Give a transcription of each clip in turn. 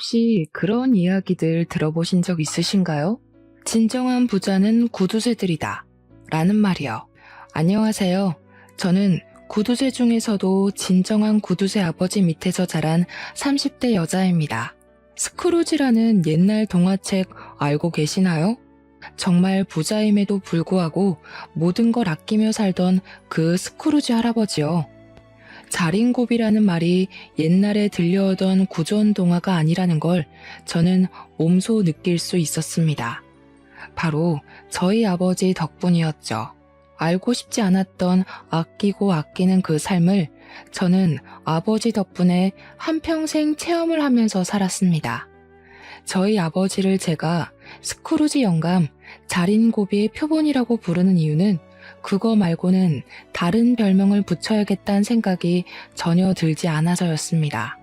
혹시 그런 이야기들 들어보신 적 있으신가요? 진정한 부자는 구두쇠들이다. 라는 말이요. 안녕하세요. 저는 구두쇠 중에서도 진정한 구두쇠 아버지 밑에서 자란 30대 여자입니다. 스크루지라는 옛날 동화책 알고 계시나요? 정말 부자임에도 불구하고 모든 걸 아끼며 살던 그 스크루지 할아버지요. 자린고비라는 말이 옛날에 들려오던 구전 동화가 아니라는 걸 저는 몸소 느낄 수 있었습니다. 바로 저희 아버지 덕분이었죠. 알고 싶지 않았던 아끼고 아끼는 그 삶을 저는 아버지 덕분에 한평생 체험을 하면서 살았습니다. 저희 아버지를 제가 스크루지 영감, 자린고비의 표본이라고 부르는 이유는 그거 말고는 다른 별명을 붙여야겠다는 생각이 전혀 들지 않아서였습니다.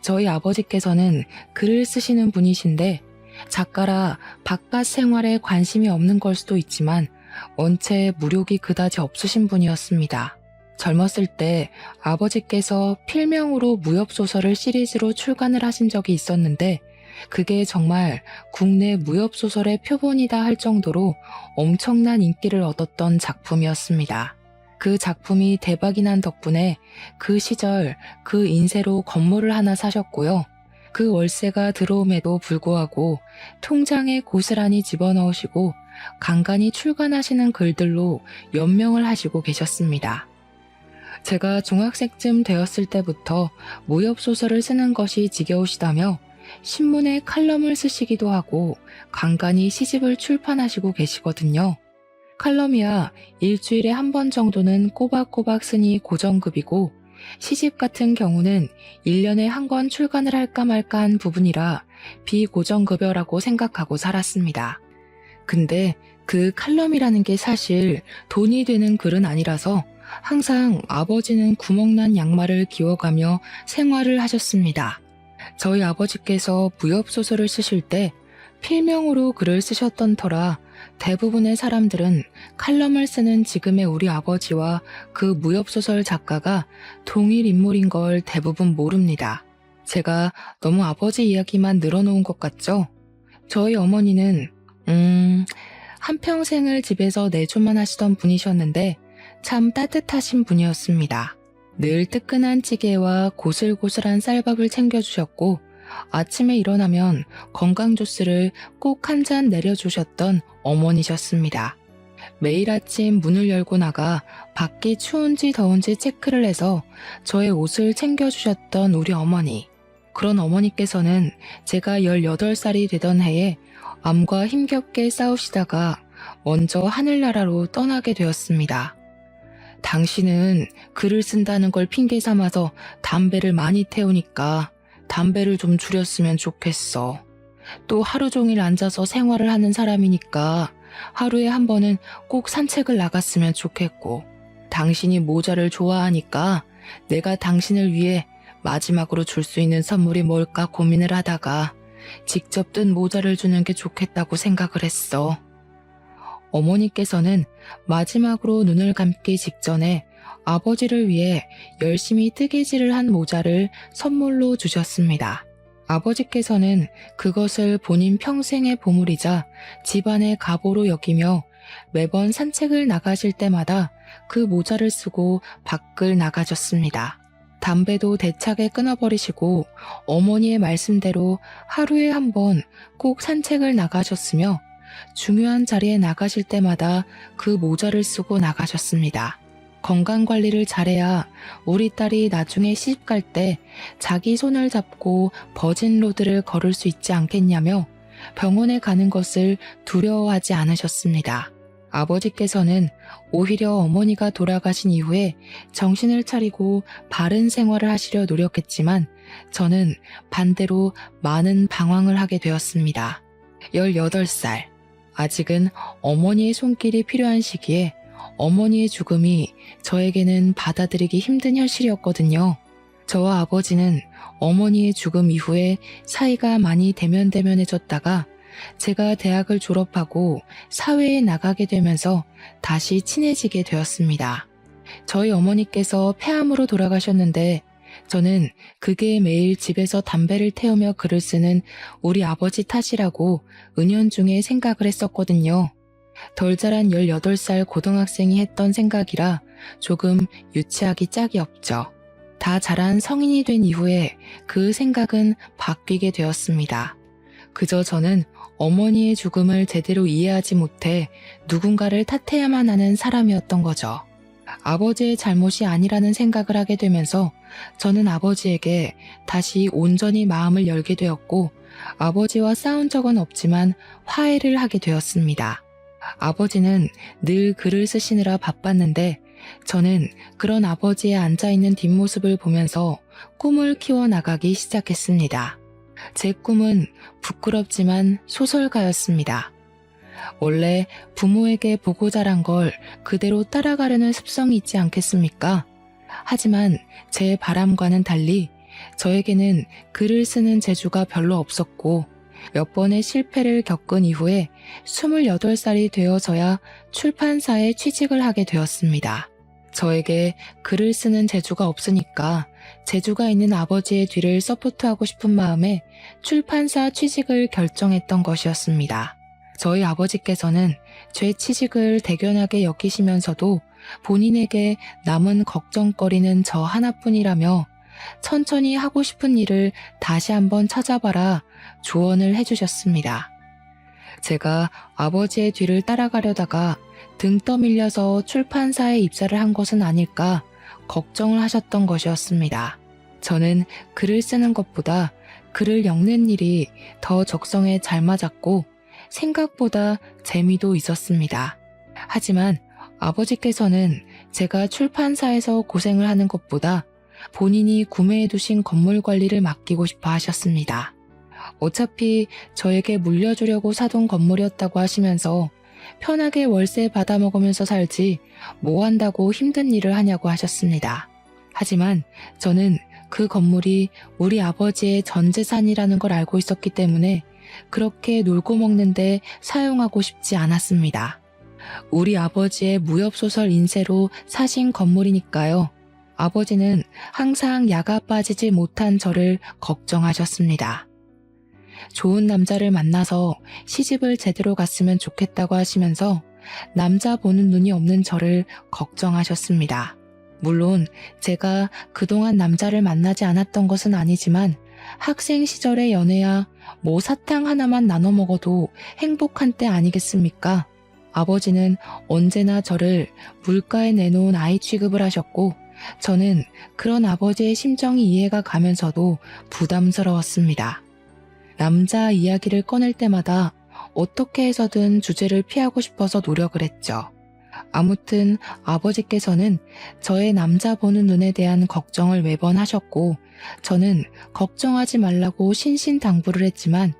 저희 아버지께서는 글을 쓰시는 분이신데 작가라 바깥 생활에 관심이 없는 걸 수도 있지만 원체 무력이 그다지 없으신 분이었습니다. 젊었을 때 아버지께서 필명으로 무협소설을 시리즈로 출간을 하신 적이 있었는데 그게 정말 국내 무협소설의 표본이다 할 정도로 엄청난 인기를 얻었던 작품이었습니다. 그 작품이 대박이 난 덕분에 그 시절 그 인세로 건물을 하나 사셨고요. 그 월세가 들어옴에도 불구하고 통장에 고스란히 집어넣으시고 간간히 출간하시는 글들로 연명을 하시고 계셨습니다. 제가 중학생쯤 되었을 때부터 무협소설을 쓰는 것이 지겨우시다며 신문에 칼럼을 쓰시기도 하고 간간히 시집을 출판하시고 계시거든요. 칼럼이야 일주일에 한 번 정도는 꼬박꼬박 쓰니 고정급이고 시집 같은 경우는 1년에 한 권 출간을 할까 말까 한 부분이라 비고정급여라고 생각하고 살았습니다. 근데 그 칼럼이라는 게 사실 돈이 되는 글은 아니라서 항상 아버지는 구멍난 양말을 기워가며 생활을 하셨습니다. 저희 아버지께서 무협소설을 쓰실 때 필명으로 글을 쓰셨던 터라 대부분의 사람들은 칼럼을 쓰는 지금의 우리 아버지와 그 무협소설 작가가 동일 인물인 걸 대부분 모릅니다. 제가 너무 아버지 이야기만 늘어놓은 것 같죠? 저희 어머니는 한평생을 집에서 내조만 하시던 분이셨는데 참 따뜻하신 분이었습니다. 늘 뜨끈한 찌개와 고슬고슬한 쌀밥을 챙겨주셨고 아침에 일어나면 건강 주스를 꼭 한 잔 내려주셨던 어머니셨습니다. 매일 아침 문을 열고 나가 밖이 추운지 더운지 체크를 해서 저의 옷을 챙겨주셨던 우리 어머니. 그런 어머니께서는 제가 18살이 되던 해에 암과 힘겹게 싸우시다가 먼저 하늘나라로 떠나게 되었습니다. 당신은 글을 쓴다는 걸 핑계 삼아서 담배를 많이 태우니까 담배를 좀 줄였으면 좋겠어. 또 하루 종일 앉아서 생활을 하는 사람이니까 하루에 한 번은 꼭 산책을 나갔으면 좋겠고, 당신이 모자를 좋아하니까 내가 당신을 위해 마지막으로 줄 수 있는 선물이 뭘까 고민을 하다가 직접 뜬 모자를 주는 게 좋겠다고 생각을 했어. 어머니께서는 마지막으로 눈을 감기 직전에 아버지를 위해 열심히 뜨개질을 한 모자를 선물로 주셨습니다. 아버지께서는 그것을 본인 평생의 보물이자 집안의 가보로 여기며 매번 산책을 나가실 때마다 그 모자를 쓰고 밖을 나가셨습니다. 담배도 대차게 끊어버리시고 어머니의 말씀대로 하루에 한 번 꼭 산책을 나가셨으며 중요한 자리에 나가실 때마다 그 모자를 쓰고 나가셨습니다. 건강관리를 잘해야 우리 딸이 나중에 시집갈 때 자기 손을 잡고 버진로드를 걸을 수 있지 않겠냐며 병원에 가는 것을 두려워하지 않으셨습니다. 아버지께서는 오히려 어머니가 돌아가신 이후에 정신을 차리고 바른 생활을 하시려 노력했지만 저는 반대로 많은 방황을 하게 되었습니다. 18살. 아직은 어머니의 손길이 필요한 시기에 어머니의 죽음이 저에게는 받아들이기 힘든 현실이었거든요. 저와 아버지는 어머니의 죽음 이후에 사이가 많이 대면대면해졌다가 제가 대학을 졸업하고 사회에 나가게 되면서 다시 친해지게 되었습니다. 저희 어머니께서 폐암으로 돌아가셨는데 저는 그게 매일 집에서 담배를 태우며 글을 쓰는 우리 아버지 탓이라고 은연중에 생각을 했었거든요. 덜 자란 18살 고등학생이 했던 생각이라 조금 유치하기 짝이 없죠. 다 자란 성인이 된 이후에 그 생각은 바뀌게 되었습니다. 그저 저는 어머니의 죽음을 제대로 이해하지 못해 누군가를 탓해야만 하는 사람이었던 거죠. 아버지의 잘못이 아니라는 생각을 하게 되면서 저는 아버지에게 다시 온전히 마음을 열게 되었고 아버지와 싸운 적은 없지만 화해를 하게 되었습니다. 아버지는 늘 글을 쓰시느라 바빴는데 저는 그런 아버지의 앉아있는 뒷모습을 보면서 꿈을 키워나가기 시작했습니다. 제 꿈은 부끄럽지만 소설가였습니다. 원래 부모에게 보고 자란 걸 그대로 따라가려는 습성이 있지 않겠습니까? 하지만 제 바람과는 달리 저에게는 글을 쓰는 재주가 별로 없었고 몇 번의 실패를 겪은 이후에 28살이 되어서야 출판사에 취직을 하게 되었습니다. 저에게 글을 쓰는 재주가 없으니까 재주가 있는 아버지의 뒤를 서포트하고 싶은 마음에 출판사 취직을 결정했던 것이었습니다. 저희 아버지께서는 제 취직을 대견하게 여기시면서도 본인에게 남은 걱정거리는 저 하나뿐이라며 천천히 하고 싶은 일을 다시 한번 찾아봐라 조언을 해주셨습니다. 제가 아버지의 뒤를 따라가려다가 등 떠밀려서 출판사에 입사를 한 것은 아닐까 걱정을 하셨던 것이었습니다. 저는 글을 쓰는 것보다 글을 엮는 일이 더 적성에 잘 맞았고 생각보다 재미도 있었습니다. 하지만 아버지께서는 제가 출판사에서 고생을 하는 것보다 본인이 구매해 두신 건물 관리를 맡기고 싶어 하셨습니다. 어차피 저에게 물려주려고 사둔 건물이었다고 하시면서 편하게 월세 받아먹으면서 살지 뭐 한다고 힘든 일을 하냐고 하셨습니다. 하지만 저는 그 건물이 우리 아버지의 전 재산이라는 걸 알고 있었기 때문에 그렇게 놀고 먹는데 사용하고 싶지 않았습니다. 우리 아버지의 무협소설 인쇄로 사신 건물이니까요. 아버지는 항상 야가 빠지지 못한 저를 걱정하셨습니다. 좋은 남자를 만나서 시집을 제대로 갔으면 좋겠다고 하시면서 남자 보는 눈이 없는 저를 걱정하셨습니다. 물론 제가 그동안 남자를 만나지 않았던 것은 아니지만 학생 시절의 연애야 뭐 사탕 하나만 나눠 먹어도 행복한 때 아니겠습니까? 아버지는 언제나 저를 물가에 내놓은 아이 취급을 하셨고 저는 그런 아버지의 심정이 이해가 가면서도 부담스러웠습니다. 남자 이야기를 꺼낼 때마다 어떻게 해서든 주제를 피하고 싶어서 노력을 했죠. 아무튼 아버지께서는 저의 남자 보는 눈에 대한 걱정을 매번 하셨고 저는 걱정하지 말라고 신신당부를 했지만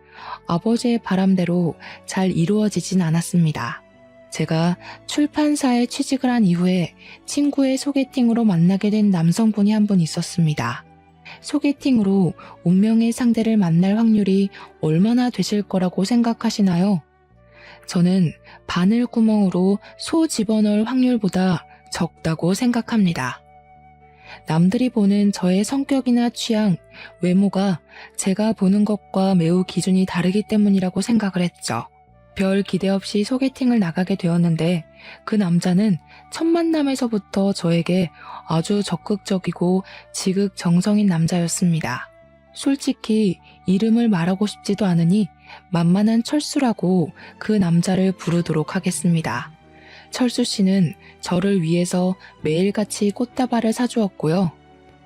아버지의 바람대로 잘 이루어지진 않았습니다. 제가 출판사에 취직을 한 이후에 친구의 소개팅으로 만나게 된 남성분이 한 분 있었습니다. 소개팅으로 운명의 상대를 만날 확률이 얼마나 되실 거라고 생각하시나요? 저는 바늘구멍으로 소 집어넣을 확률보다 적다고 생각합니다. 남들이 보는 저의 성격이나 취향, 외모가 제가 보는 것과 매우 기준이 다르기 때문이라고 생각을 했죠. 별 기대 없이 소개팅을 나가게 되었는데 그 남자는 첫 만남에서부터 저에게 아주 적극적이고 지극정성인 남자였습니다. 솔직히 이름을 말하고 싶지도 않으니 만만한 철수라고 그 남자를 부르도록 하겠습니다. 철수 씨는 저를 위해서 매일같이 꽃다발을 사주었고요.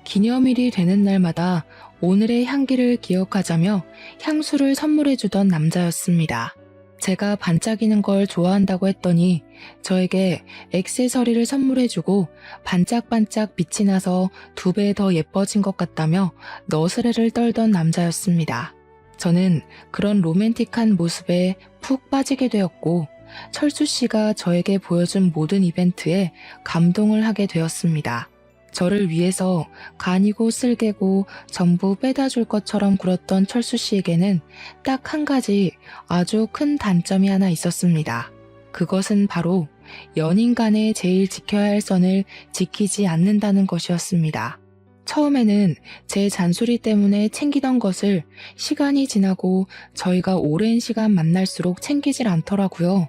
기념일이 되는 날마다 오늘의 향기를 기억하자며 향수를 선물해주던 남자였습니다. 제가 반짝이는 걸 좋아한다고 했더니 저에게 액세서리를 선물해주고 반짝반짝 빛이 나서 2배 더 예뻐진 것 같다며 너스레를 떨던 남자였습니다. 저는 그런 로맨틱한 모습에 푹 빠지게 되었고 철수 씨가 저에게 보여준 모든 이벤트에 감동을 하게 되었습니다. 저를 위해서 간이고 쓸개고 전부 빼다 줄 것처럼 굴었던 철수 씨에게는 딱 한 가지 아주 큰 단점이 하나 있었습니다. 그것은 바로 연인 간에 제일 지켜야 할 선을 지키지 않는다는 것이었습니다. 처음에는 제 잔소리 때문에 챙기던 것을 시간이 지나고 저희가 오랜 시간 만날수록 챙기질 않더라고요.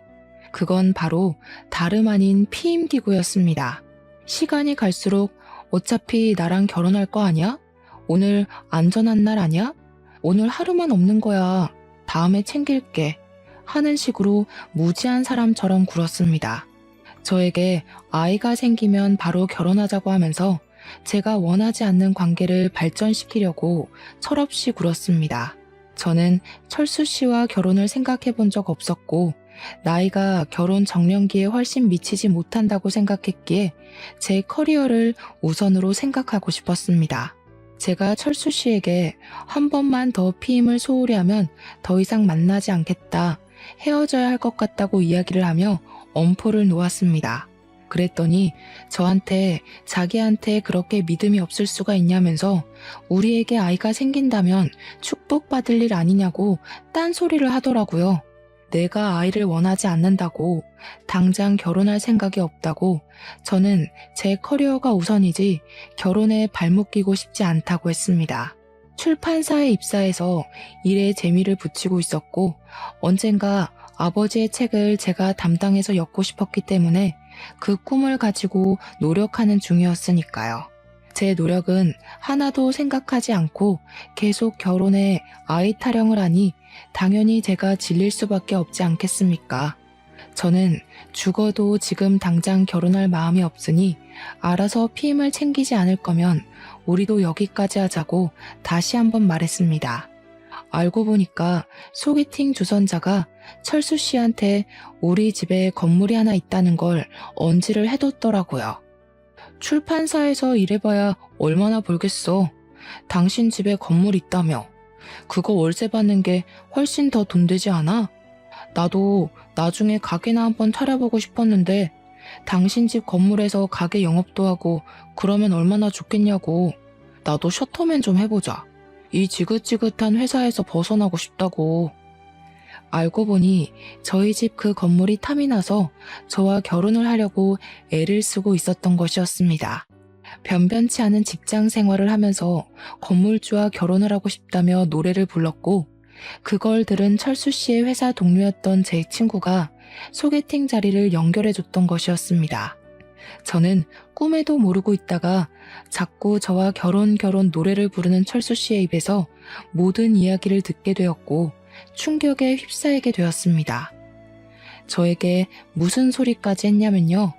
그건 바로 다름 아닌 피임기구였습니다. 시간이 갈수록 어차피 나랑 결혼할 거 아니야? 오늘 안전한 날 아니야? 오늘 하루만 없는 거야. 다음에 챙길게. 하는 식으로 무지한 사람처럼 굴었습니다. 저에게 아이가 생기면 바로 결혼하자고 하면서 제가 원하지 않는 관계를 발전시키려고 철없이 굴었습니다. 저는 철수 씨와 결혼을 생각해 본 적 없었고 나이가 결혼 정년기에 훨씬 미치지 못한다고 생각했기에 제 커리어를 우선으로 생각하고 싶었습니다. 제가 철수 씨에게 한 번만 더 피임을 소홀히 하면 더 이상 만나지 않겠다, 헤어져야 할 것 같다고 이야기를 하며 엄포를 놓았습니다. 그랬더니 저한테 자기한테 그렇게 믿음이 없을 수가 있냐면서 우리에게 아이가 생긴다면 축복받을 일 아니냐고 딴소리를 하더라고요. 내가 아이를 원하지 않는다고, 당장 결혼할 생각이 없다고, 저는 제 커리어가 우선이지 결혼에 발목 끼고 싶지 않다고 했습니다. 출판사에 입사해서 일에 재미를 붙이고 있었고 언젠가 아버지의 책을 제가 담당해서 엮고 싶었기 때문에 그 꿈을 가지고 노력하는 중이었으니까요. 제 노력은 하나도 생각하지 않고 계속 결혼해 아이 타령을 하니 당연히 제가 질릴 수밖에 없지 않겠습니까? 저는 죽어도 지금 당장 결혼할 마음이 없으니 알아서 피임을 챙기지 않을 거면 우리도 여기까지 하자고 다시 한번 말했습니다. 알고 보니까 소개팅 주선자가 철수 씨한테 우리 집에 건물이 하나 있다는 걸 언지를 해뒀더라고요. 출판사에서 일해봐야 얼마나 벌겠어. 당신 집에 건물 있다며. 그거 월세 받는 게 훨씬 더 돈 되지 않아? 나도 나중에 가게나 한번 차려보고 싶었는데 당신 집 건물에서 가게 영업도 하고 그러면 얼마나 좋겠냐고. 나도 셔터맨 좀 해보자. 이 지긋지긋한 회사에서 벗어나고 싶다고. 알고 보니 저희 집 그 건물이 탐이 나서 저와 결혼을 하려고 애를 쓰고 있었던 것이었습니다. 변변치 않은 직장 생활을 하면서 건물주와 결혼을 하고 싶다며 노래를 불렀고 그걸 들은 철수 씨의 회사 동료였던 제 친구가 소개팅 자리를 연결해줬던 것이었습니다. 저는 꿈에도 모르고 있다가 자꾸 저와 결혼 노래를 부르는 철수 씨의 입에서 모든 이야기를 듣게 되었고 충격에 휩싸이게 되었습니다. 저에게 무슨 소리까지 했냐면요.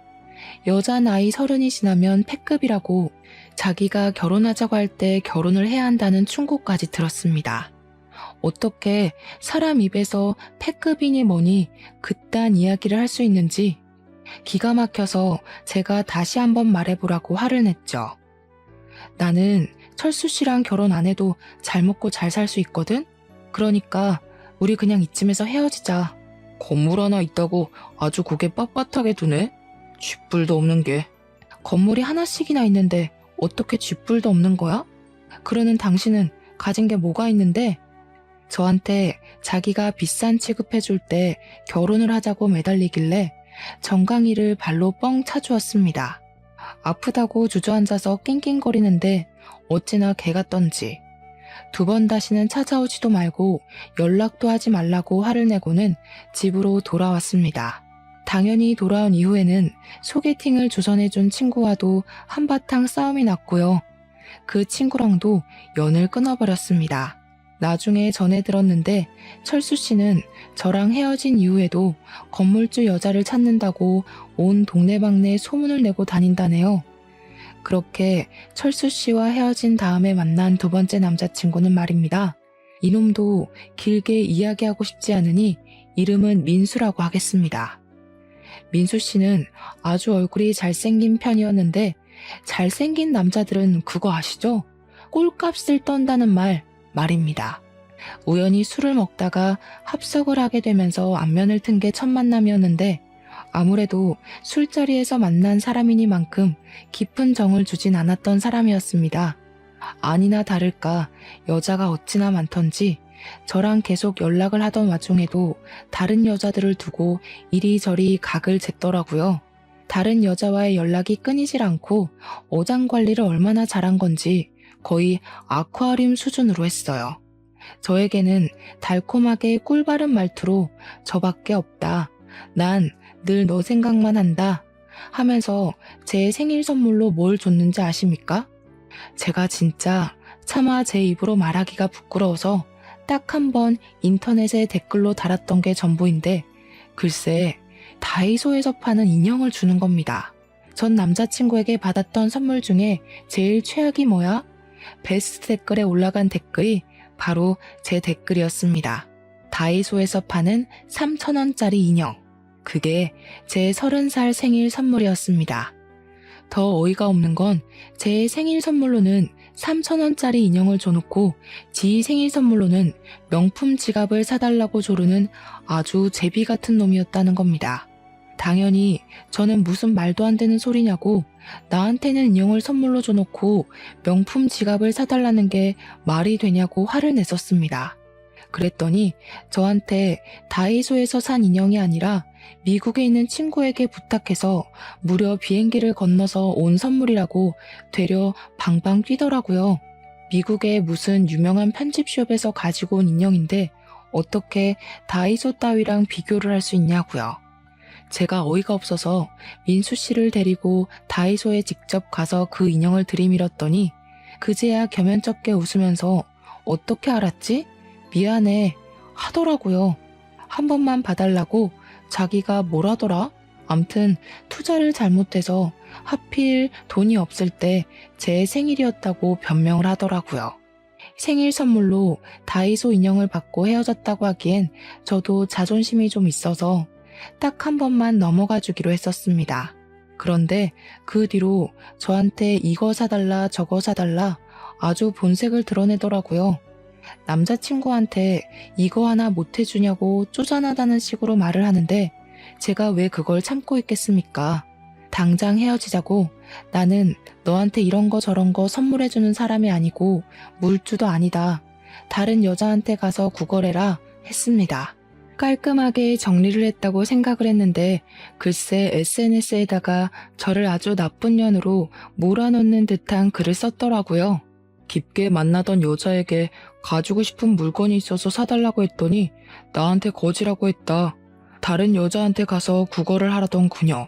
여자 나이 30이 지나면 패급이라고 자기가 결혼하자고 할 때 결혼을 해야 한다는 충고까지 들었습니다. 어떻게 사람 입에서 패급이니 뭐니 그딴 이야기를 할 수 있는지 기가 막혀서 제가 다시 한번 말해보라고 화를 냈죠. 나는 철수 씨랑 결혼 안 해도 잘 먹고 잘 살 수 있거든? 그러니까 우리 그냥 이쯤에서 헤어지자. 건물 하나 있다고 아주 고개 빳빳하게 두네? 쥐뿔도 없는 게. 건물이 하나씩이나 있는데 어떻게 쥐뿔도 없는 거야? 그러는 당신은 가진 게 뭐가 있는데? 저한테 자기가 비싼 취급해줄 때 결혼을 하자고 매달리길래 정강이를 발로 뻥 차주었습니다. 아프다고 주저앉아서 낑낑거리는데 어찌나 개 같던지. 2번 다시는 찾아오지도 말고 연락도 하지 말라고 화를 내고는 집으로 돌아왔습니다. 당연히 돌아온 이후에는 소개팅을 주선해준 친구와도 한바탕 싸움이 났고요. 그 친구랑도 연을 끊어버렸습니다. 나중에 전해 들었는데 철수 씨는 저랑 헤어진 이후에도 건물주 여자를 찾는다고 온 동네방네 소문을 내고 다닌다네요. 그렇게 철수 씨와 헤어진 다음에 만난 2번째 남자친구는 말입니다. 이놈도 길게 이야기하고 싶지 않으니 이름은 민수라고 하겠습니다. 민수 씨는 아주 얼굴이 잘생긴 편이었는데 잘생긴 남자들은 그거 아시죠? 꼴값을 떤다는 말입니다. 우연히 술을 먹다가 합석을 하게 되면서 안면을 튼 게 첫 만남이었는데 아무래도 술자리에서 만난 사람이니만큼 깊은 정을 주진 않았던 사람이었습니다. 아니나 다를까 여자가 어찌나 많던지 저랑 계속 연락을 하던 와중에도 다른 여자들을 두고 이리저리 각을 쟀더라고요. 다른 여자와의 연락이 끊이질 않고 어장 관리를 얼마나 잘한 건지 거의 아쿠아리움 수준으로 했어요. 저에게는 달콤하게 꿀바른 말투로 저밖에 없다. 난 늘 너 생각만 한다. 하면서 제 생일 선물로 뭘 줬는지 아십니까? 제가 진짜 차마 제 입으로 말하기가 부끄러워서 딱 한 번 인터넷에 댓글로 달았던 게 전부인데 글쎄 다이소에서 파는 인형을 주는 겁니다. 전 남자친구에게 받았던 선물 중에 제일 최악이 뭐야? 베스트 댓글에 올라간 댓글이 바로 제 댓글이었습니다. 다이소에서 파는 3,000원짜리 인형. 그게 제 30살 생일 선물이었습니다. 더 어이가 없는 건 제 생일 선물로는 3,000원짜리 인형을 줘놓고 지 생일 선물로는 명품 지갑을 사달라고 조르는 아주 제비 같은 놈이었다는 겁니다. 당연히 저는 무슨 말도 안 되는 소리냐고 나한테는 인형을 선물로 줘놓고 명품 지갑을 사달라는 게 말이 되냐고 화를 냈었습니다. 그랬더니 저한테 다이소에서 산 인형이 아니라 미국에 있는 친구에게 부탁해서 무려 비행기를 건너서 온 선물이라고 되려 방방 뛰더라고요. 미국의 무슨 유명한 편집숍에서 가지고 온 인형인데 어떻게 다이소 따위랑 비교를 할 수 있냐고요. 제가 어이가 없어서 민수 씨를 데리고 다이소에 직접 가서 그 인형을 들이밀었더니 그제야 겸연쩍게 웃으면서 어떻게 알았지? 미안해 하더라고요. 한 번만 봐달라고 자기가 뭘 하더라? 암튼 투자를 잘못해서 하필 돈이 없을 때 제 생일이었다고 변명을 하더라고요. 생일 선물로 다이소 인형을 받고 헤어졌다고 하기엔 저도 자존심이 좀 있어서 딱 한 번만 넘어가 주기로 했었습니다. 그런데 그 뒤로 저한테 이거 사달라 저거 사달라 아주 본색을 드러내더라고요. 남자친구한테 이거 하나 못 해주냐고 쪼잔하다는 식으로 말을 하는데 제가 왜 그걸 참고 있겠습니까? 당장 헤어지자고 나는 너한테 이런 거 저런 거 선물해주는 사람이 아니고 물주도 아니다. 다른 여자한테 가서 구걸해라 했습니다. 깔끔하게 정리를 했다고 생각을 했는데 글쎄 SNS에다가 저를 아주 나쁜 년으로 몰아넣는 듯한 글을 썼더라고요. 깊게 만나던 여자에게 가지고 싶은 물건이 있어서 사달라고 했더니 나한테 거지라고 했다. 다른 여자한테 가서 구걸을 하라던 그녀.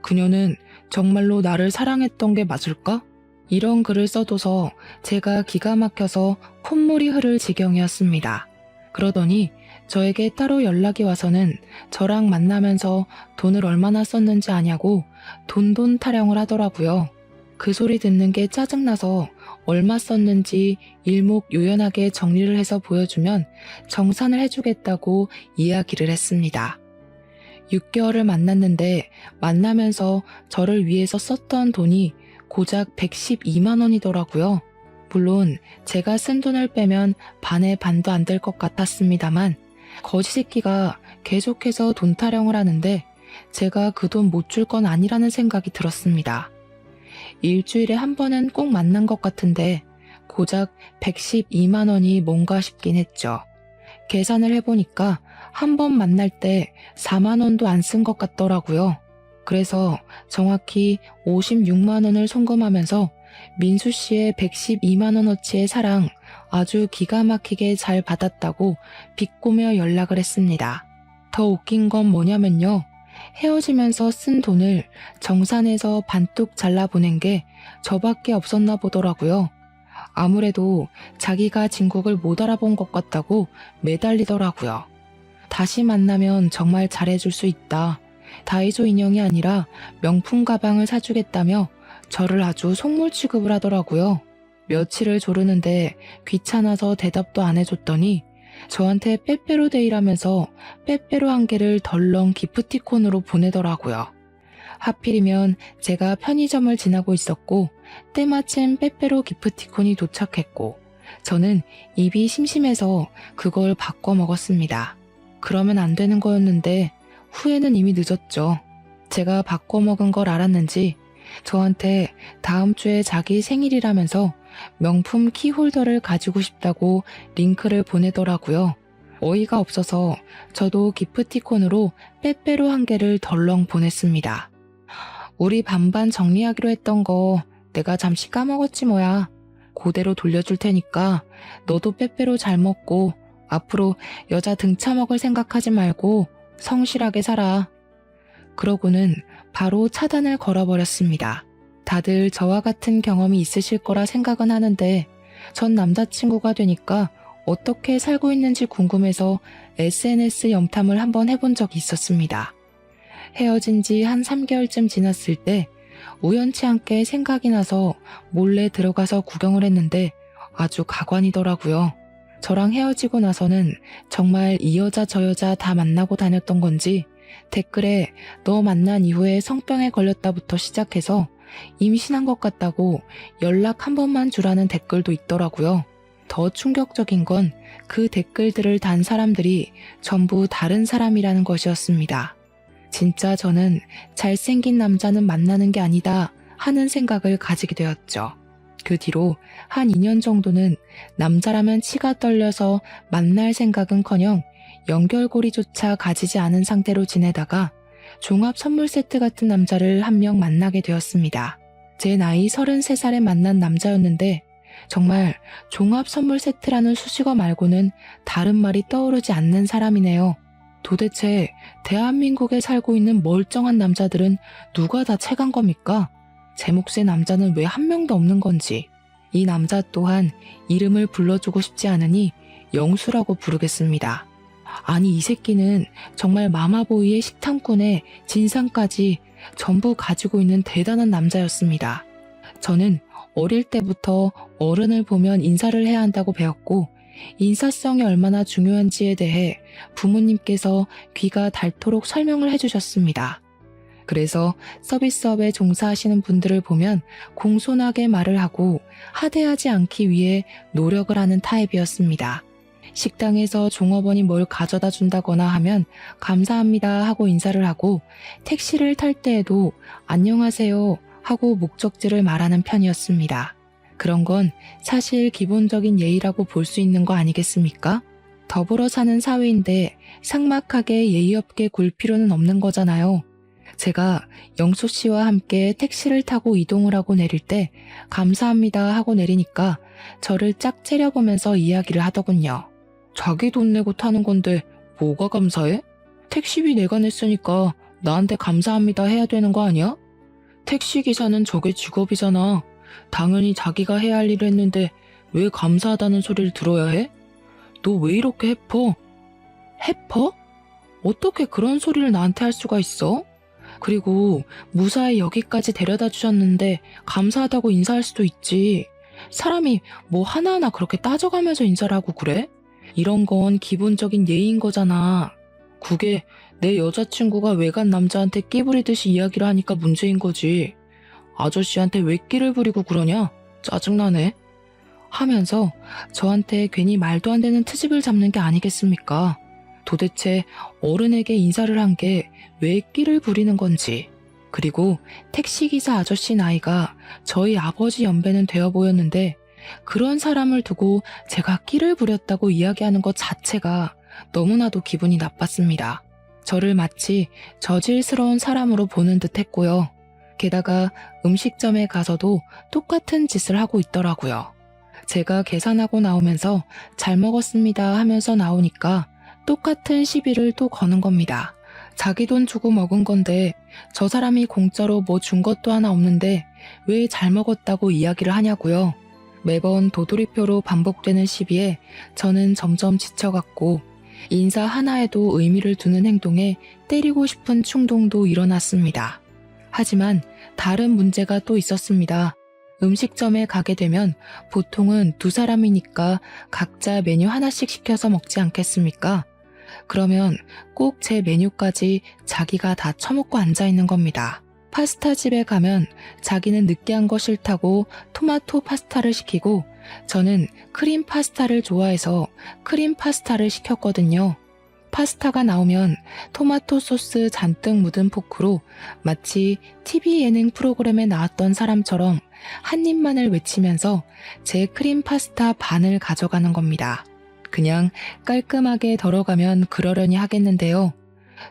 그녀는 정말로 나를 사랑했던 게 맞을까? 이런 글을 써둬서 제가 기가 막혀서 콧물이 흐를 지경이었습니다. 그러더니 저에게 따로 연락이 와서는 저랑 만나면서 돈을 얼마나 썼는지 아냐고 돈돈 타령을 하더라고요. 그 소리 듣는 게 짜증나서 얼마 썼는지 일목요연하게 정리를 해서 보여주면 정산을 해주겠다고 이야기를 했습니다. 6개월을 만났는데 만나면서 저를 위해서 썼던 돈이 고작 112만 원이더라고요. 물론 제가 쓴 돈을 빼면 반의 반도 안 될 것 같았습니다만 거지 새끼가 계속해서 돈 타령을 하는데 제가 그 돈 못 줄 건 아니라는 생각이 들었습니다. 일주일에 한 번은 꼭 만난 것 같은데 고작 112만 원이 뭔가 싶긴 했죠. 계산을 해보니까 한 번 만날 때 4만 원도 안 쓴 것 같더라고요. 그래서 정확히 56만 원을 송금하면서 민수 씨의 112만 원어치의 사랑 아주 기가 막히게 잘 받았다고 비꼬며 연락을 했습니다. 더 웃긴 건 뭐냐면요. 헤어지면서 쓴 돈을 정산해서 반뚝 잘라보낸 게 저밖에 없었나 보더라고요. 아무래도 자기가 진국을 못 알아본 것 같다고 매달리더라고요. 다시 만나면 정말 잘해줄 수 있다. 다이소 인형이 아니라 명품 가방을 사주겠다며 저를 아주 속물 취급을 하더라고요. 며칠을 조르는데 귀찮아서 대답도 안 해줬더니 저한테 빼빼로데이라면서 빼빼로 한 개를 덜렁 기프티콘으로 보내더라고요. 하필이면 제가 편의점을 지나고 있었고 때마침 빼빼로 기프티콘이 도착했고 저는 입이 심심해서 그걸 바꿔 먹었습니다. 그러면 안 되는 거였는데 후에는 이미 늦었죠. 제가 바꿔 먹은 걸 알았는지 저한테 다음 주에 자기 생일이라면서 명품 키홀더를 가지고 싶다고 링크를 보내더라고요. 어이가 없어서 저도 기프티콘으로 빼빼로 한 개를 덜렁 보냈습니다. 우리 반반 정리하기로 했던 거 내가 잠시 까먹었지 뭐야. 그대로 돌려줄 테니까 너도 빼빼로 잘 먹고 앞으로 여자 등쳐먹을 생각하지 말고 성실하게 살아. 그러고는 바로 차단을 걸어버렸습니다. 다들 저와 같은 경험이 있으실 거라 생각은 하는데 전 남자친구가 되니까 어떻게 살고 있는지 궁금해서 SNS 염탐을 한번 해본 적이 있었습니다. 헤어진 지 한 3개월쯤 지났을 때 우연치 않게 생각이 나서 몰래 들어가서 구경을 했는데 아주 가관이더라고요. 저랑 헤어지고 나서는 정말 이 여자 저 여자 다 만나고 다녔던 건지 댓글에 너 만난 이후에 성병에 걸렸다부터 시작해서 임신한 것 같다고 연락 한 번만 주라는 댓글도 있더라고요. 더 충격적인 건 그 댓글들을 단 사람들이 전부 다른 사람이라는 것이었습니다. 진짜 저는 잘생긴 남자는 만나는 게 아니다 하는 생각을 가지게 되었죠. 그 뒤로 한 2년 정도는 남자라면 치가 떨려서 만날 생각은커녕 연결고리조차 가지지 않은 상태로 지내다가 종합 선물 세트 같은 남자를 한 명 만나게 되었습니다. 제 나이 33살에 만난 남자였는데 정말 종합 선물 세트라는 수식어 말고는 다른 말이 떠오르지 않는 사람이네요. 도대체 대한민국에 살고 있는 멀쩡한 남자들은 누가 다 채간 겁니까? 제 몫의 남자는 왜 한 명도 없는 건지. 이 남자 또한 이름을 불러주고 싶지 않으니 영수라고 부르겠습니다. 아니 이 새끼는 정말 마마보이의 식탐꾼의 진상까지 전부 가지고 있는 대단한 남자였습니다. 저는 어릴 때부터 어른을 보면 인사를 해야 한다고 배웠고 인사성이 얼마나 중요한지에 대해 부모님께서 귀가 닳도록 설명을 해주셨습니다. 그래서 서비스업에 종사하시는 분들을 보면 공손하게 말을 하고 하대하지 않기 위해 노력을 하는 타입이었습니다. 식당에서 종업원이 뭘 가져다 준다거나 하면 감사합니다 하고 인사를 하고 택시를 탈 때에도 안녕하세요 하고 목적지를 말하는 편이었습니다. 그런 건 사실 기본적인 예의라고 볼 수 있는 거 아니겠습니까? 더불어 사는 사회인데 삭막하게 예의 없게 굴 필요는 없는 거잖아요. 제가 영수 씨와 함께 택시를 타고 이동을 하고 내릴 때 감사합니다 하고 내리니까 저를 짝 째려보면서 이야기를 하더군요. 자기 돈 내고 타는 건데 뭐가 감사해? 택시비 내가 냈으니까 나한테 감사합니다 해야 되는 거 아니야? 택시기사는 저게 직업이잖아. 당연히 자기가 해야 할 일을 했는데 왜 감사하다는 소리를 들어야 해? 너 왜 이렇게 해퍼? 해퍼? 어떻게 그런 소리를 나한테 할 수가 있어? 그리고 무사히 여기까지 데려다 주셨는데 감사하다고 인사할 수도 있지. 사람이 뭐 하나하나 그렇게 따져가면서 인사를 하고 그래? 이런 건 기본적인 예의인 거잖아. 그게 내 여자친구가 외간 남자한테 끼 부리듯이 이야기를 하니까 문제인 거지. 아저씨한테 왜 끼를 부리고 그러냐? 짜증나네. 하면서 저한테 괜히 말도 안 되는 트집을 잡는 게 아니겠습니까? 도대체 어른에게 인사를 한 게 왜 끼를 부리는 건지. 그리고 택시기사 아저씨 나이가 저희 아버지 연배는 되어 보였는데 그런 사람을 두고 제가 끼를 부렸다고 이야기하는 것 자체가 너무나도 기분이 나빴습니다. 저를 마치 저질스러운 사람으로 보는 듯 했고요. 게다가 음식점에 가서도 똑같은 짓을 하고 있더라고요. 제가 계산하고 나오면서 잘 먹었습니다 하면서 나오니까 똑같은 시비를 또 거는 겁니다. 자기 돈 주고 먹은 건데 저 사람이 공짜로 뭐 준 것도 하나 없는데 왜 잘 먹었다고 이야기를 하냐고요. 매번 도돌이표로 반복되는 시비에 저는 점점 지쳐갔고 인사 하나에도 의미를 두는 행동에 때리고 싶은 충동도 일어났습니다. 하지만 다른 문제가 또 있었습니다. 음식점에 가게 되면 보통은 두 사람이니까 각자 메뉴 하나씩 시켜서 먹지 않겠습니까? 그러면 꼭 제 메뉴까지 자기가 다 처먹고 앉아있는 겁니다. 파스타 집에 가면 자기는 느끼한 거 싫다고 토마토 파스타를 시키고 저는 크림 파스타를 좋아해서 크림 파스타를 시켰거든요. 파스타가 나오면 토마토 소스 잔뜩 묻은 포크로 마치 TV 예능 프로그램에 나왔던 사람처럼 한 입만을 외치면서 제 크림 파스타 반을 가져가는 겁니다. 그냥 깔끔하게 덜어가면 그러려니 하겠는데요.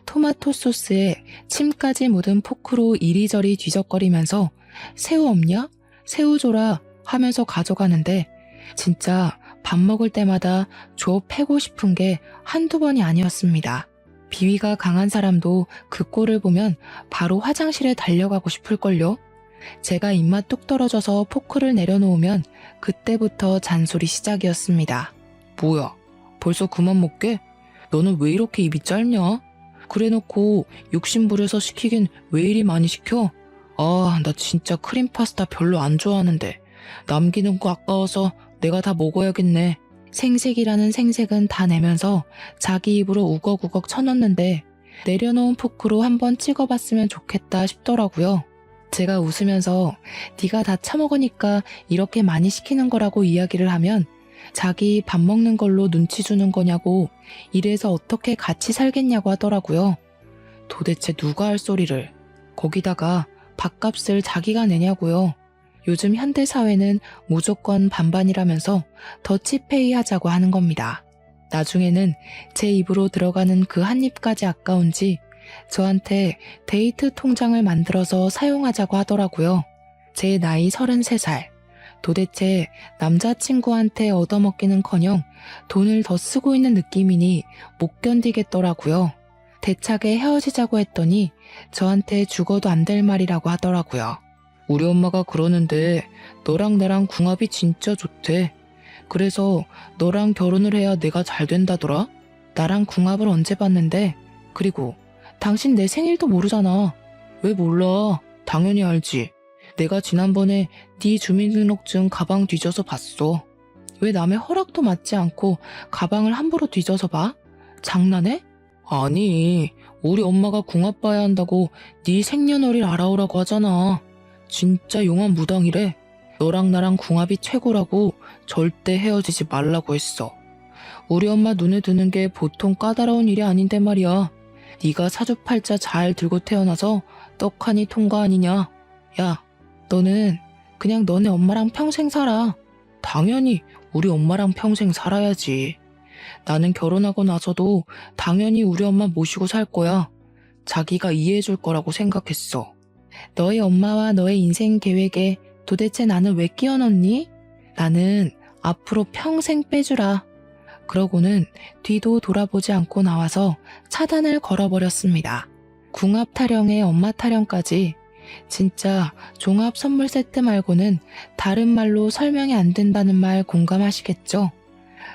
토마토 소스에 침까지 묻은 포크로 이리저리 뒤적거리면서 새우 없냐? 새우 줘라 하면서 가져가는데 진짜 밥 먹을 때마다 줘 패고 싶은 게 한두 번이 아니었습니다. 비위가 강한 사람도 그 꼴을 보면 바로 화장실에 달려가고 싶을걸요? 제가 입맛 뚝 떨어져서 포크를 내려놓으면 그때부터 잔소리 시작이었습니다. 뭐야, 벌써 그만 먹게? 너는 왜 이렇게 입이 짧냐? 그래놓고 욕심부려서 시키긴 왜 이리 많이 시켜? 아, 나 진짜 크림 파스타 별로 안 좋아하는데 남기는 거 아까워서 내가 다 먹어야겠네. 생색이라는 생색은 다 내면서 자기 입으로 우걱우걱 쳐넣는데 내려놓은 포크로 한번 찍어봤으면 좋겠다 싶더라고요. 제가 웃으면서 네가 다 처먹으니까 이렇게 많이 시키는 거라고 이야기를 하면 자기 밥 먹는 걸로 눈치 주는 거냐고 이래서 어떻게 같이 살겠냐고 하더라고요. 도대체 누가 할 소리를. 거기다가 밥값을 자기가 내냐고요. 요즘 현대사회는 무조건 반반이라면서 더치페이 하자고 하는 겁니다. 나중에는 제 입으로 들어가는 그 한 입까지 아까운지 저한테 데이트 통장을 만들어서 사용하자고 하더라고요. 제 나이 33살. 도대체 남자친구한테 얻어먹기는커녕 돈을 더 쓰고 있는 느낌이니 못 견디겠더라고요. 대차게 헤어지자고 했더니 저한테 죽어도 안 될 말이라고 하더라고요. 우리 엄마가 그러는데 너랑 나랑 궁합이 진짜 좋대. 그래서 너랑 결혼을 해야 내가 잘 된다더라. 나랑 궁합을 언제 봤는데. 그리고 당신 내 생일도 모르잖아. 왜 몰라? 당연히 알지. 내가 지난번에 네 주민등록증 가방 뒤져서 봤어. 왜 남의 허락도 받지 않고 가방을 함부로 뒤져서 봐? 장난해? 아니, 우리 엄마가 궁합 봐야 한다고 네 생년월일 알아오라고 하잖아. 진짜 용한 무당이래. 너랑 나랑 궁합이 최고라고 절대 헤어지지 말라고 했어. 우리 엄마 눈에 드는 게 보통 까다로운 일이 아닌데 말이야. 네가 사주팔자 잘 들고 태어나서 떡하니 통과 아니냐. 야, 너는 그냥 너네 엄마랑 평생 살아. 당연히 우리 엄마랑 평생 살아야지. 나는 결혼하고 나서도 당연히 우리 엄마 모시고 살 거야. 자기가 이해해줄 거라고 생각했어. 너의 엄마와 너의 인생 계획에 도대체 나는 왜 끼워 넣니? 나는 앞으로 평생 빼주라. 그러고는 뒤도 돌아보지 않고 나와서 차단을 걸어버렸습니다. 궁합 타령에 엄마 타령까지. 진짜 종합 선물 세트 말고는 다른 말로 설명이 안 된다는 말 공감하시겠죠?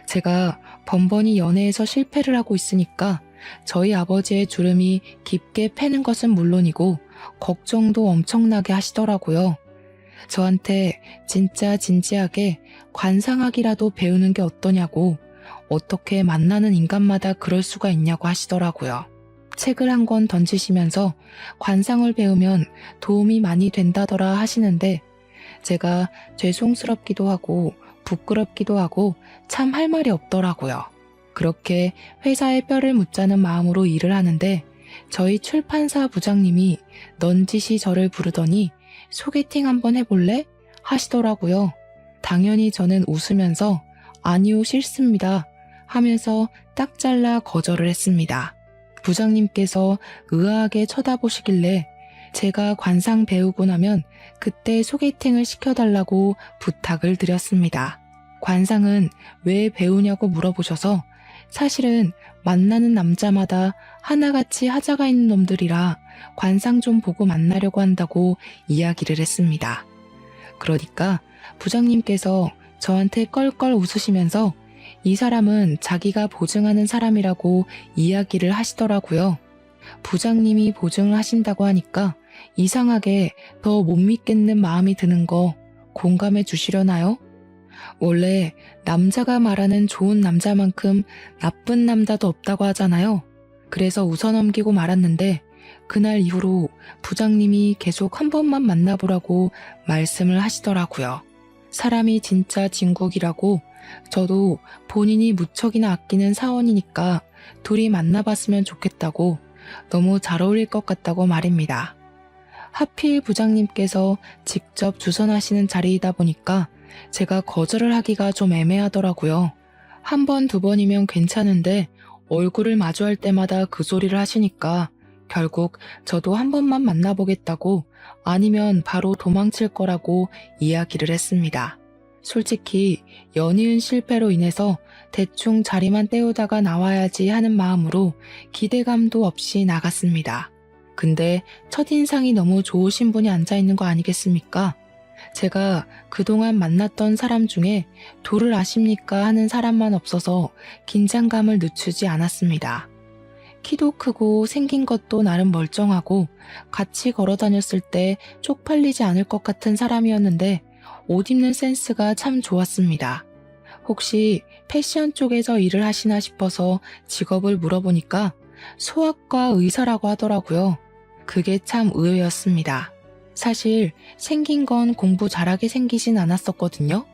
제가 번번이 연애에서 실패를 하고 있으니까 저희 아버지의 주름이 깊게 패는 것은 물론이고 걱정도 엄청나게 하시더라고요. 저한테 진짜 진지하게 관상학이라도 배우는 게 어떠냐고, 어떻게 만나는 인간마다 그럴 수가 있냐고 하시더라고요. 책을 한 권 던지시면서 관상을 배우면 도움이 많이 된다더라 하시는데 제가 죄송스럽기도 하고 부끄럽기도 하고 참 할 말이 없더라고요. 그렇게 회사에 뼈를 묻자는 마음으로 일을 하는데 저희 출판사 부장님이 넌지시 저를 부르더니 소개팅 한번 해볼래? 하시더라고요. 당연히 저는 웃으면서 아니요 싫습니다 하면서 딱 잘라 거절을 했습니다. 부장님께서 의아하게 쳐다보시길래 제가 관상 배우고 나면 그때 소개팅을 시켜달라고 부탁을 드렸습니다. 관상은 왜 배우냐고 물어보셔서 사실은 만나는 남자마다 하나같이 하자가 있는 놈들이라 관상 좀 보고 만나려고 한다고 이야기를 했습니다. 그러니까 부장님께서 저한테 껄껄 웃으시면서 이 사람은 자기가 보증하는 사람이라고 이야기를 하시더라고요. 부장님이 보증을 하신다고 하니까 이상하게 더 못 믿겠는 마음이 드는 거 공감해 주시려나요? 원래 남자가 말하는 좋은 남자만큼 나쁜 남자도 없다고 하잖아요. 그래서 웃어넘기고 말았는데 그날 이후로 부장님이 계속 한 번만 만나보라고 말씀을 하시더라고요. 사람이 진짜 진국이라고, 저도 본인이 무척이나 아끼는 사원이니까 둘이 만나봤으면 좋겠다고, 너무 잘 어울릴 것 같다고 말입니다. 하필 부장님께서 직접 주선하시는 자리이다 보니까 제가 거절을 하기가 좀 애매하더라고요. 한 번, 두 번이면 괜찮은데 얼굴을 마주할 때마다 그 소리를 하시니까 결국 저도 한 번만 만나보겠다고 아니면 바로 도망칠 거라고 이야기를 했습니다. 솔직히 연이은 실패로 인해서 대충 자리만 때우다가 나와야지 하는 마음으로 기대감도 없이 나갔습니다. 근데 첫인상이 너무 좋으신 분이 앉아있는 거 아니겠습니까? 제가 그동안 만났던 사람 중에 도를 아십니까 하는 사람만 없어서 긴장감을 늦추지 않았습니다. 키도 크고 생긴 것도 나름 멀쩡하고 같이 걸어 다녔을 때 쪽팔리지 않을 것 같은 사람이었는데 옷 입는 센스가 참 좋았습니다. 혹시 패션 쪽에서 일을 하시나 싶어서 직업을 물어보니까 소아과 의사라고 하더라고요. 그게 참 의외였습니다. 사실 생긴 건 공부 잘하게 생기진 않았었거든요.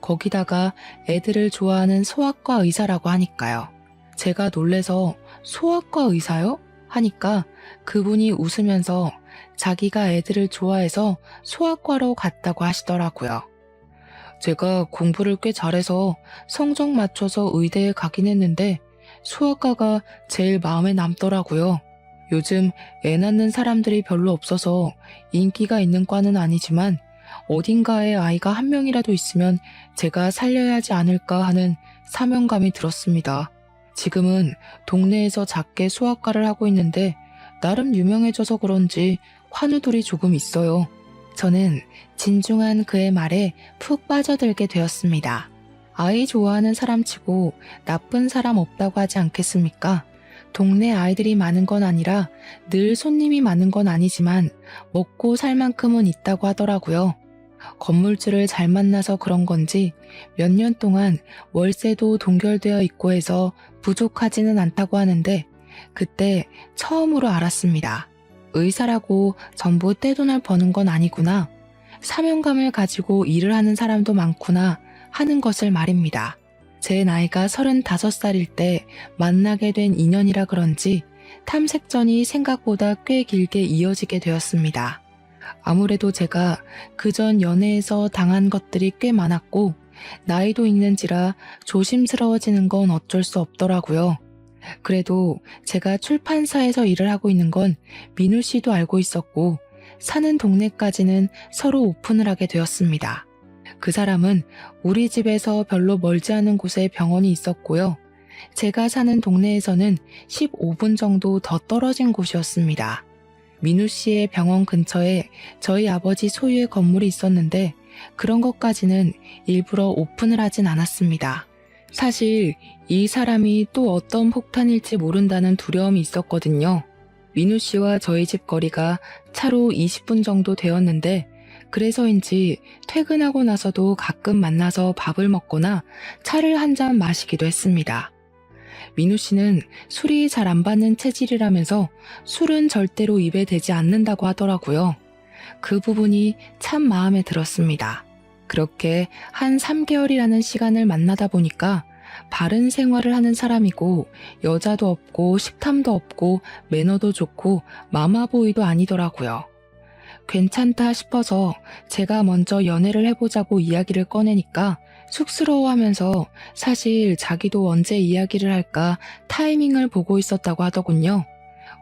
거기다가 애들을 좋아하는 소아과 의사라고 하니까요. 제가 놀래서 소아과 의사요? 하니까 그분이 웃으면서 자기가 애들을 좋아해서 소아과로 갔다고 하시더라고요. 제가 공부를 꽤 잘해서 성적 맞춰서 의대에 가긴 했는데 소아과가 제일 마음에 남더라고요. 요즘 애 낳는 사람들이 별로 없어서 인기가 있는 과는 아니지만 어딘가에 아이가 한 명이라도 있으면 제가 살려야 하지 않을까 하는 사명감이 들었습니다. 지금은 동네에서 작게 소아과를 하고 있는데 나름 유명해져서 그런지 환우들이 조금 있어요. 저는 진중한 그의 말에 푹 빠져들게 되었습니다. 아이 좋아하는 사람치고 나쁜 사람 없다고 하지 않겠습니까? 동네 아이들이 많은 건 아니라 늘 손님이 많은 건 아니지만 먹고 살 만큼은 있다고 하더라고요. 건물주를 잘 만나서 그런 건지 몇 년 동안 월세도 동결되어 있고 해서 부족하지는 않다고 하는데 그때 처음으로 알았습니다. 의사라고 전부 떼돈을 버는 건 아니구나. 사명감을 가지고 일을 하는 사람도 많구나 하는 것을 말입니다. 제 나이가 35살일 때 만나게 된 인연이라 그런지 탐색전이 생각보다 꽤 길게 이어지게 되었습니다. 아무래도 제가 그전 연애에서 당한 것들이 꽤 많았고 나이도 있는지라 조심스러워지는 건 어쩔 수 없더라고요. 그래도 제가 출판사에서 일을 하고 있는 건 민우 씨도 알고 있었고 사는 동네까지는 서로 오픈을 하게 되었습니다. 그 사람은 우리 집에서 별로 멀지 않은 곳에 병원이 있었고요. 제가 사는 동네에서는 15분 정도 더 떨어진 곳이었습니다. 민우 씨의 병원 근처에 저희 아버지 소유의 건물이 있었는데 그런 것까지는 일부러 오픈을 하진 않았습니다. 사실 이 사람이 또 어떤 폭탄일지 모른다는 두려움이 있었거든요. 민우 씨와 저희 집 거리가 차로 20분 정도 되었는데 그래서인지 퇴근하고 나서도 가끔 만나서 밥을 먹거나 차를 한 잔 마시기도 했습니다. 민우 씨는 술이 잘 안 받는 체질이라면서 술은 절대로 입에 대지 않는다고 하더라고요. 그 부분이 참 마음에 들었습니다. 그렇게 한 3개월이라는 시간을 만나다 보니까 바른 생활을 하는 사람이고 여자도 없고 식탐도 없고 매너도 좋고 마마보이도 아니더라고요. 괜찮다 싶어서 제가 먼저 연애를 해보자고 이야기를 꺼내니까 쑥스러워하면서 사실 자기도 언제 이야기를 할까 타이밍을 보고 있었다고 하더군요.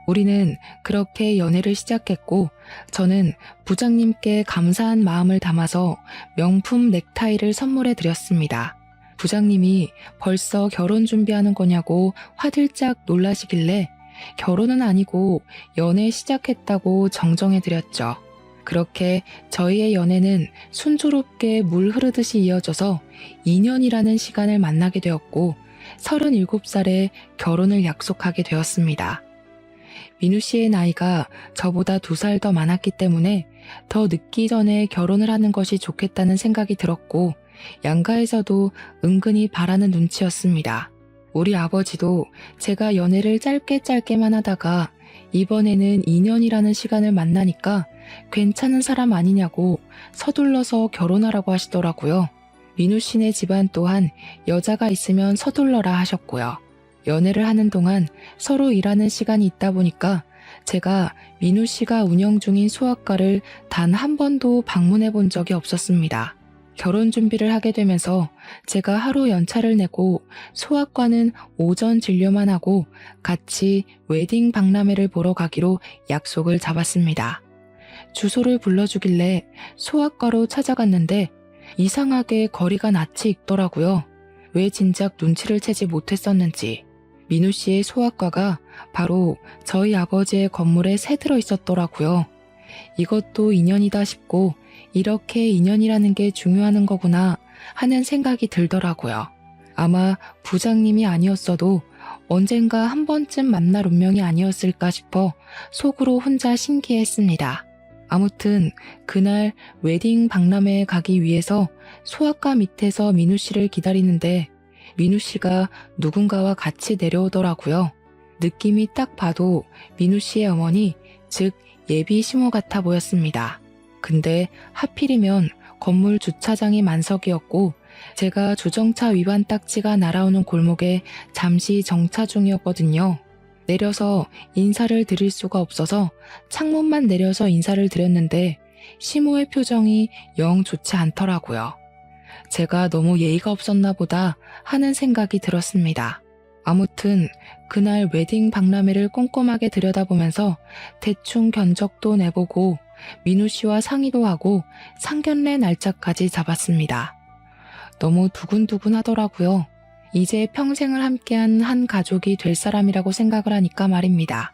우리는 그렇게 연애를 시작했고 저는 부장님께 감사한 마음을 담아서 명품 넥타이를 선물해 드렸습니다. 부장님이 벌써 결혼 준비하는 거냐고 화들짝 놀라시길래 결혼은 아니고 연애 시작했다고 정정해 드렸죠. 그렇게 저희의 연애는 순조롭게 물 흐르듯이 이어져서 2년이라는 시간을 만나게 되었고 37살에 결혼을 약속하게 되었습니다. 민우 씨의 나이가 저보다 2살 더 많았기 때문에 더 늦기 전에 결혼을 하는 것이 좋겠다는 생각이 들었고 양가에서도 은근히 바라는 눈치였습니다. 우리 아버지도 제가 연애를 짧게만 하다가 이번에는 2년이라는 시간을 만나니까 괜찮은 사람 아니냐고 서둘러서 결혼하라고 하시더라고요. 민우 씨네 집안 또한 여자가 있으면 서둘러라 하셨고요. 연애를 하는 동안 서로 일하는 시간이 있다 보니까 제가 민우 씨가 운영 중인 소아과를 단 한 번도 방문해 본 적이 없었습니다. 결혼 준비를 하게 되면서 제가 하루 연차를 내고 소아과는 오전 진료만 하고 같이 웨딩 박람회를 보러 가기로 약속을 잡았습니다. 주소를 불러주길래 소아과로 찾아갔는데 이상하게 거리가 낯이 익더라고요. 왜 진작 눈치를 채지 못했었는지. 민우 씨의 소아과가 바로 저희 아버지의 건물에 새들어 있었더라고요. 이것도 인연이다 싶고 이렇게 인연이라는 게 중요한 거구나 하는 생각이 들더라고요. 아마 부장님이 아니었어도 언젠가 한 번쯤 만날 운명이 아니었을까 싶어 속으로 혼자 신기했습니다. 아무튼 그날 웨딩 박람회에 가기 위해서 소아과 밑에서 민우 씨를 기다리는데 민우 씨가 누군가와 같이 내려오더라고요. 느낌이 딱 봐도 민우 씨의 어머니, 즉 예비 시모 같아 보였습니다. 근데 하필이면 건물 주차장이 만석이었고 제가 주정차 위반 딱지가 날아오는 골목에 잠시 정차 중이었거든요. 내려서 인사를 드릴 수가 없어서 창문만 내려서 인사를 드렸는데 시모의 표정이 영 좋지 않더라고요. 제가 너무 예의가 없었나 보다 하는 생각이 들었습니다. 아무튼 그날 웨딩 박람회를 꼼꼼하게 들여다보면서 대충 견적도 내보고 민우 씨와 상의도 하고 상견례 날짜까지 잡았습니다. 너무 두근두근 하더라고요. 이제 평생을 함께한 한 가족이 될 사람이라고 생각을 하니까 말입니다.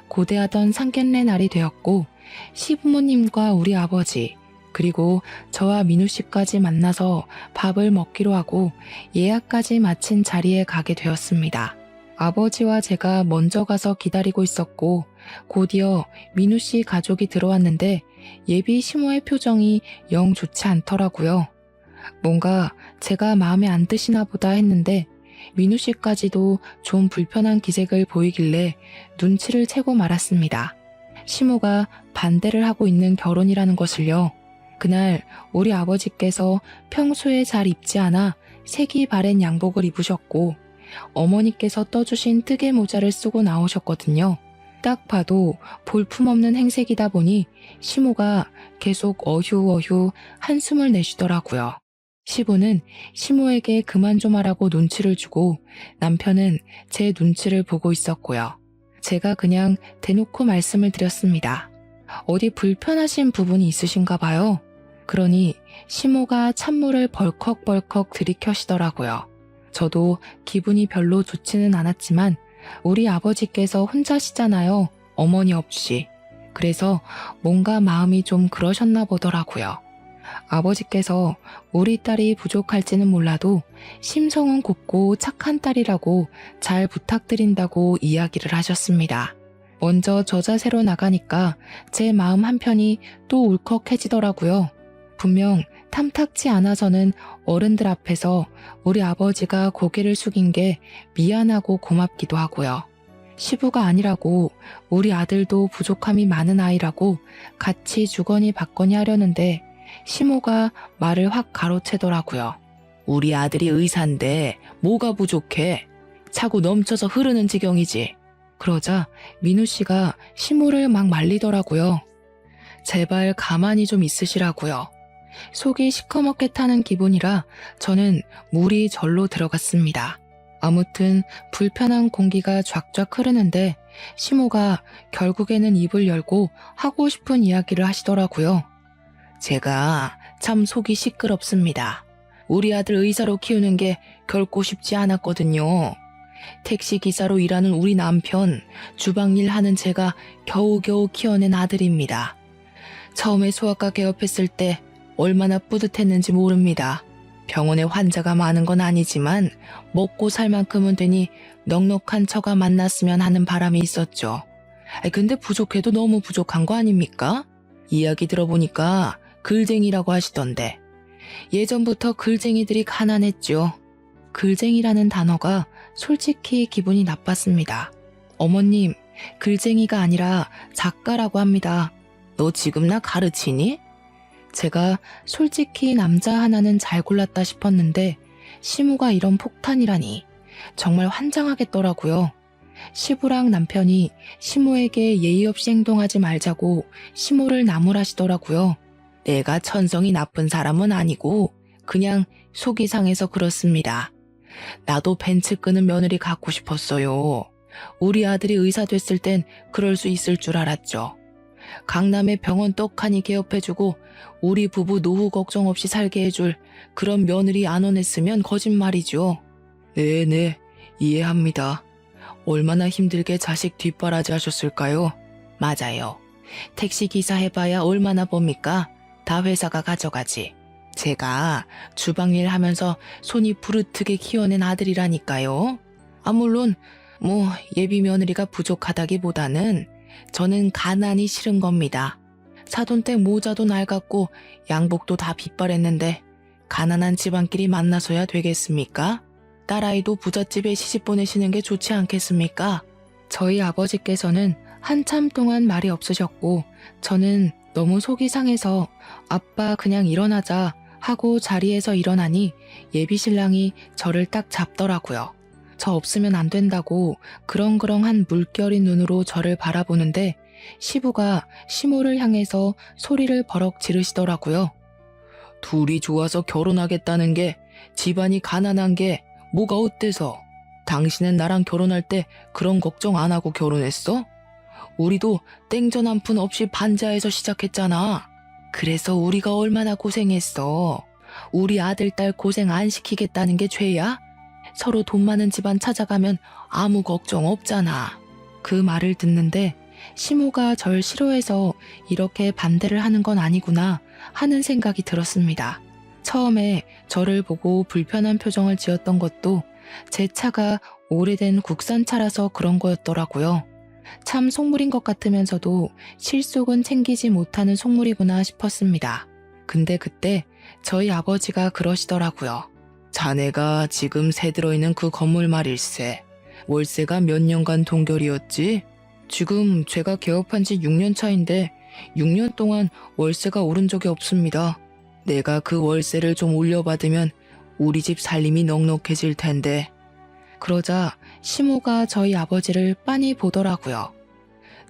고대하던 상견례 날이 되었고 시부모님과 우리 아버지 그리고 저와 민우 씨까지 만나서 밥을 먹기로 하고 예약까지 마친 자리에 가게 되었습니다. 아버지와 제가 먼저 가서 기다리고 있었고 곧이어 민우 씨 가족이 들어왔는데 예비 시모의 표정이 영 좋지 않더라고요. 뭔가 제가 마음에 안 드시나 보다 했는데 민우 씨까지도 좀 불편한 기색을 보이길래 눈치를 채고 말았습니다. 시모가 반대를 하고 있는 결혼이라는 것을요. 그날 우리 아버지께서 평소에 잘 입지 않아 색이 바랜 양복을 입으셨고 어머니께서 떠주신 뜨개 모자를 쓰고 나오셨거든요. 딱 봐도 볼품없는 행색이다 보니 시모가 계속 어휴어휴 한숨을 내쉬더라고요. 시부는 시모에게 그만 좀 하라고 눈치를 주고 남편은 제 눈치를 보고 있었고요. 제가 그냥 대놓고 말씀을 드렸습니다. 어디 불편하신 부분이 있으신가 봐요. 그러니 시모가 찬물을 벌컥벌컥 들이켜시더라고요. 저도 기분이 별로 좋지는 않았지만 우리 아버지께서 혼자시잖아요. 어머니 없이. 그래서 뭔가 마음이 좀 그러셨나 보더라고요. 아버지께서 우리 딸이 부족할지는 몰라도 심성은 곱고 착한 딸이라고 잘 부탁드린다고 이야기를 하셨습니다. 먼저 저 자세로 나가니까 제 마음 한편이 또 울컥해지더라고요. 분명 탐탁치 않아서는 어른들 앞에서 우리 아버지가 고개를 숙인 게 미안하고 고맙기도 하고요. 시부가 아니라고 우리 아들도 부족함이 많은 아이라고 같이 주거니 받거니 하려는데 시모가 말을 확 가로채더라고요. 우리 아들이 의사인데 뭐가 부족해? 차고 넘쳐서 흐르는 지경이지. 그러자 민우 씨가 시모를 막 말리더라고요. 제발 가만히 좀 있으시라고요. 속이 시커멓게 타는 기분이라 저는 물이 절로 들어갔습니다. 아무튼 불편한 공기가 쫙쫙 흐르는데 시모가 결국에는 입을 열고 하고 싶은 이야기를 하시더라고요. 제가 참 속이 시끄럽습니다. 우리 아들 의사로 키우는 게 결코 쉽지 않았거든요. 택시기사로 일하는 우리 남편, 주방일 하는 제가 겨우겨우 키워낸 아들입니다. 처음에 소아과 개업했을 때 얼마나 뿌듯했는지 모릅니다. 병원에 환자가 많은 건 아니지만 먹고 살 만큼은 되니 넉넉한 처가 만났으면 하는 바람이 있었죠. 근데 부족해도 너무 부족한 거 아닙니까? 이야기 들어보니까 글쟁이라고 하시던데 예전부터 글쟁이들이 가난했죠. 글쟁이라는 단어가 솔직히 기분이 나빴습니다. 어머님, 글쟁이가 아니라 작가라고 합니다. 너 지금 나 가르치니? 제가 솔직히 남자 하나는 잘 골랐다 싶었는데 시모가 이런 폭탄이라니 정말 환장하겠더라고요. 시부랑 남편이 시모에게 예의 없이 행동하지 말자고 시모를 나무라시더라고요. 내가 천성이 나쁜 사람은 아니고 그냥 속이 상해서 그렇습니다. 나도 벤츠 끄는 며느리 갖고 싶었어요. 우리 아들이 의사 됐을 땐 그럴 수 있을 줄 알았죠. 강남에 병원 떡하니 개업해주고 우리 부부 노후 걱정 없이 살게 해줄 그런 며느리 안 원했으면 거짓말이죠. 네네, 이해합니다. 얼마나 힘들게 자식 뒷바라지 하셨을까요? 맞아요. 택시기사 해봐야 얼마나 법니까? 다 회사가 가져가지. 제가 주방일 하면서 손이 부르트게 키워낸 아들이라니까요. 물론 예비 며느리가 부족하다기보다는 저는 가난이 싫은 겁니다. 사돈댁 모자도 낡았고 양복도 다 빗발했는데 가난한 집안끼리 만나서야 되겠습니까? 딸아이도 부잣집에 시집 보내시는 게 좋지 않겠습니까? 저희 아버지께서는 한참 동안 말이 없으셨고 저는 너무 속이 상해서 아빠 그냥 일어나자 하고 자리에서 일어나니 예비 신랑이 저를 딱 잡더라고요. 저 없으면 안 된다고 그렁그렁한 물결인 눈으로 저를 바라보는데 시부가 시모를 향해서 소리를 버럭 지르시더라고요. 둘이 좋아서 결혼하겠다는 게 집안이 가난한 게 뭐가 어때서? 당신은 나랑 결혼할 때 그런 걱정 안 하고 결혼했어? 우리도 땡전 한 푼 없이 반자해서 시작했잖아. 그래서 우리가 얼마나 고생했어. 우리 아들 딸 고생 안 시키겠다는 게 죄야? 서로 돈 많은 집안 찾아가면 아무 걱정 없잖아. 그 말을 듣는데 시모가 절 싫어해서 이렇게 반대를 하는 건 아니구나 하는 생각이 들었습니다. 처음에 저를 보고 불편한 표정을 지었던 것도 제 차가 오래된 국산차라서 그런 거였더라고요. 참 속물인 것 같으면서도 실속은 챙기지 못하는 속물이구나 싶었습니다. 근데 그때 저희 아버지가 그러시더라고요. 자네가 지금 새 들어있는 그 건물 말일세. 월세가 몇 년간 동결이었지? 지금 제가 개업한 지 6년 차인데 6년 동안 월세가 오른 적이 없습니다. 내가 그 월세를 좀 올려받으면 우리 집 살림이 넉넉해질 텐데. 그러자 시모가 저희 아버지를 빤히 보더라고요.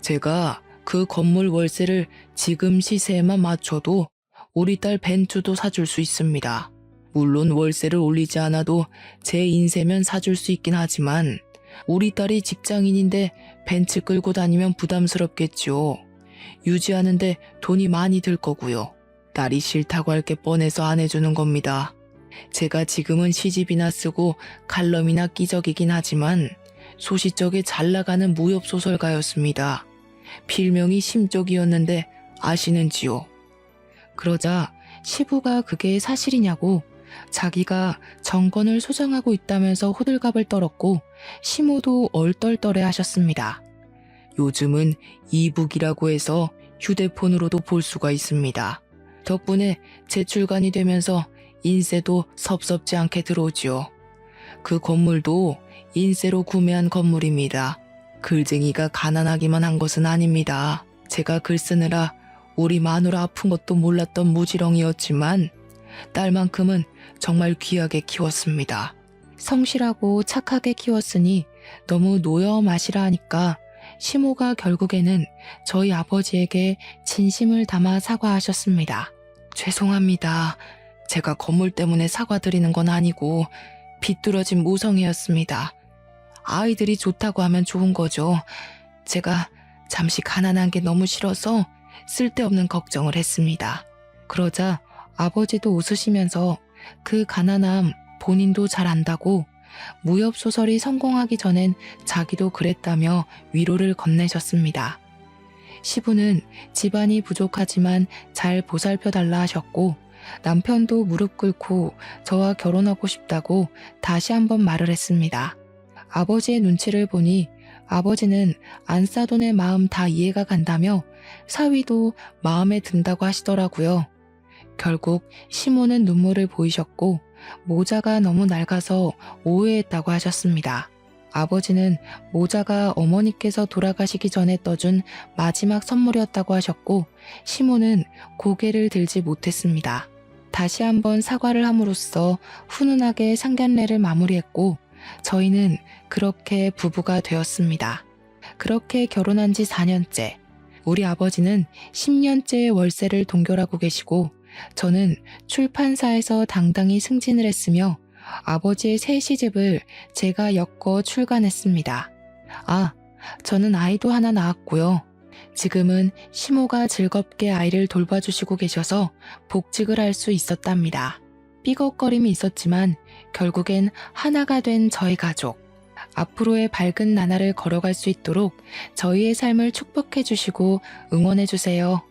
제가 그 건물 월세를 지금 시세에만 맞춰도 우리 딸 벤츠도 사줄 수 있습니다. 물론 월세를 올리지 않아도 제 인세면 사줄 수 있긴 하지만 우리 딸이 직장인인데 벤츠 끌고 다니면 부담스럽겠죠. 유지하는데 돈이 많이 들 거고요. 딸이 싫다고 할 게 뻔해서 안 해주는 겁니다. 제가 지금은 시집이나 쓰고 칼럼이나 끼적이긴 하지만 소시적에 잘 나가는 무협소설가였습니다. 필명이 심적이었는데 아시는지요? 그러자 시부가 그게 사실이냐고 자기가 정권을 소장하고 있다면서 호들갑을 떨었고 시모도 얼떨떨해 하셨습니다. 요즘은 이북이라고 해서 휴대폰으로도 볼 수가 있습니다. 덕분에 재출간이 되면서 인세도 섭섭지 않게 들어오지요. 그 건물도 인세로 구매한 건물입니다. 글쟁이가 가난하기만 한 것은 아닙니다. 제가 글 쓰느라 우리 마누라 아픈 것도 몰랐던 무지렁이였지만 딸만큼은 정말 귀하게 키웠습니다. 성실하고 착하게 키웠으니 너무 노여 마시라 하니까 시모가 결국에는 저희 아버지에게 진심을 담아 사과하셨습니다. 죄송합니다. 제가 건물 때문에 사과드리는 건 아니고 비뚤어진 모성애였습니다. 아이들이 좋다고 하면 좋은 거죠. 제가 잠시 가난한 게 너무 싫어서 쓸데없는 걱정을 했습니다. 그러자 아버지도 웃으시면서 그 가난함 본인도 잘 안다고 무협소설이 성공하기 전엔 자기도 그랬다며 위로를 건네셨습니다. 시부는 집안이 부족하지만 잘 보살펴달라 하셨고 남편도 무릎 꿇고 저와 결혼하고 싶다고 다시 한번 말을 했습니다. 아버지의 눈치를 보니 아버지는 안싸돈의 마음 다 이해가 간다며 사위도 마음에 든다고 하시더라고요. 결국 시모는 눈물을 보이셨고 모자가 너무 낡아서 오해했다고 하셨습니다. 아버지는 모자가 어머니께서 돌아가시기 전에 떠준 마지막 선물이었다고 하셨고 시모는 고개를 들지 못했습니다. 다시 한번 사과를 함으로써 훈훈하게 상견례를 마무리했고 저희는 그렇게 부부가 되었습니다. 그렇게 결혼한 지 4년째 우리 아버지는 10년째 월세를 동결하고 계시고 저는 출판사에서 당당히 승진을 했으며 아버지의 새 시집을 제가 엮어 출간했습니다. 아, 저는 아이도 하나 낳았고요. 지금은 시모가 즐겁게 아이를 돌봐주시고 계셔서 복직을 할 수 있었답니다. 삐걱거림이 있었지만 결국엔 하나가 된 저희 가족. 앞으로의 밝은 나날을 걸어갈 수 있도록 저희의 삶을 축복해 주시고 응원해 주세요.